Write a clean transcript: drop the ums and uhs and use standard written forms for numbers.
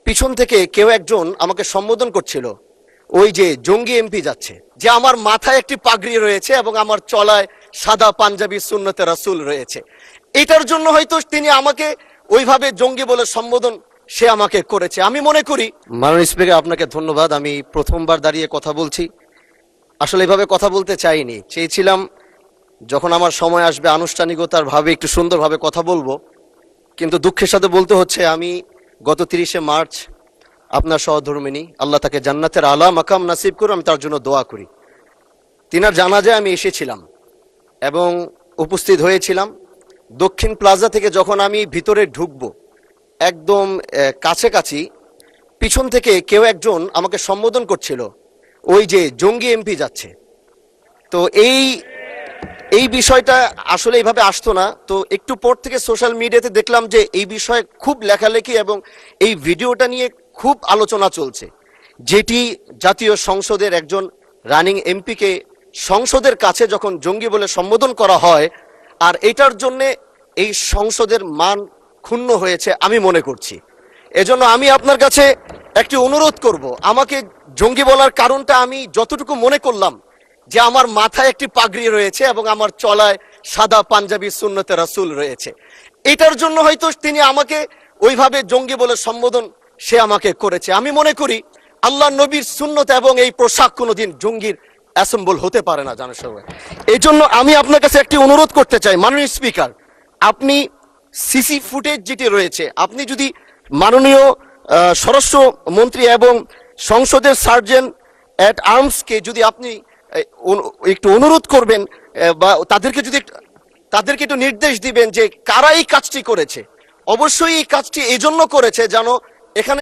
পিছন থেকে কেউ একজন আমাকে সম্বোধন করছিল, ওই যে জঙ্গি এমপি যাচ্ছে, যে আমার মাথায় একটি পাগড়ি রয়েছে এবং আমার চলায় সাদা পাঞ্জাবি সুন্নতে রাসূল রয়েছে। এটার জন্য হয়তো তিনি আমাকে ওইভাবে জঙ্গি বলে সম্বোধন সে আমাকে করেছে। আমি মনে করি, মাননীয় স্পিকার আপনাকে ধন্যবাদ। আমি প্রথমবার দাঁড়িয়ে কথা বলছি, আসলে এভাবে কথা বলতে চাইনি, চেয়েছিলাম যখন আমার সময় আসবে আনুষ্ঠানিকতার ভাবে একটু সুন্দরভাবে কথা বলবো। কিন্তু দুঃখের সাথে বলতে হচ্ছে, আমি গত 30শে মার্চ আপনার সহধর্মিনী, আল্লাহ তাকে জান্নাতের আলা মাকাম নাসিব করুন, আমি তার জন্য দোয়া করি। তিনার জানাজায় আমি এসেছিলাম এবং উপস্থিত হয়েছিলাম। দক্ষিণ প্লাজা থেকে যখন আমি ভিতরে ঢুকবো, একদম কাছাকাছি পিছন থেকে কেউ একজন আমাকে সম্বোধন করছিল, ওই যে জঙ্গি এমপি যাচ্ছে। তো এই বিষয়টা আসলে এইভাবে আসতো না। তো একটু পর থেকে সোশ্যাল মিডিয়াতে দেখলাম যে এই বিষয়ে খুব লেখালেখি এবং এই ভিডিওটা নিয়ে খুব আলোচনা চলছে, যেটি জাতীয় সংসদের একজন রানিং এমপিকে সংসদের কাছে যখন জঙ্গি বলে সম্বোধন করা হয়, আর এটার জন্য এই সংসদের মান ক্ষুণ্ণ হয়েছে আমি মনে করছি। এজন্য আমি আপনার কাছে একটি অনুরোধ করব, আমাকে জঙ্গি বলার কারণটা আমি যতটুকু মনে করলাম, যে আমার মাথায় একটি পাগড়ি রয়েছে এবং আমার চলায় সাদা পাঞ্জাবি সুন্নতে রাসূল রয়েছে। এটার জন্য হয়তো তিনি আমাকে ওইভাবে জঙ্গি বলে সম্বোধন সে আমাকে করেছে। আমি মনে করি আল্লাহ নবীর সুন্নত এবং এই পোশাক কোনোদিন জঙ্গির অ্যাসেম্বল হতে পারে না জানার সবাই। এই জন্য আমি আপনার কাছে একটি অনুরোধ করতে চাই, মাননীয় স্পিকার, আপনি সিসি ফুটেজ যেটি রয়েছে, আপনি যদি মাননীয় স্বরাষ্ট্র মন্ত্রী এবং সংসদের সার্জেন্ট অ্যাট আর্মসকে যদি আপনি একটু অনুরোধ করবেন, বা তাদেরকে একটু নির্দেশ দিবেন যে কারা এই কাজটি করেছে। অবশ্যই এই কাজটি এই জন্য করেছে যেন এখানে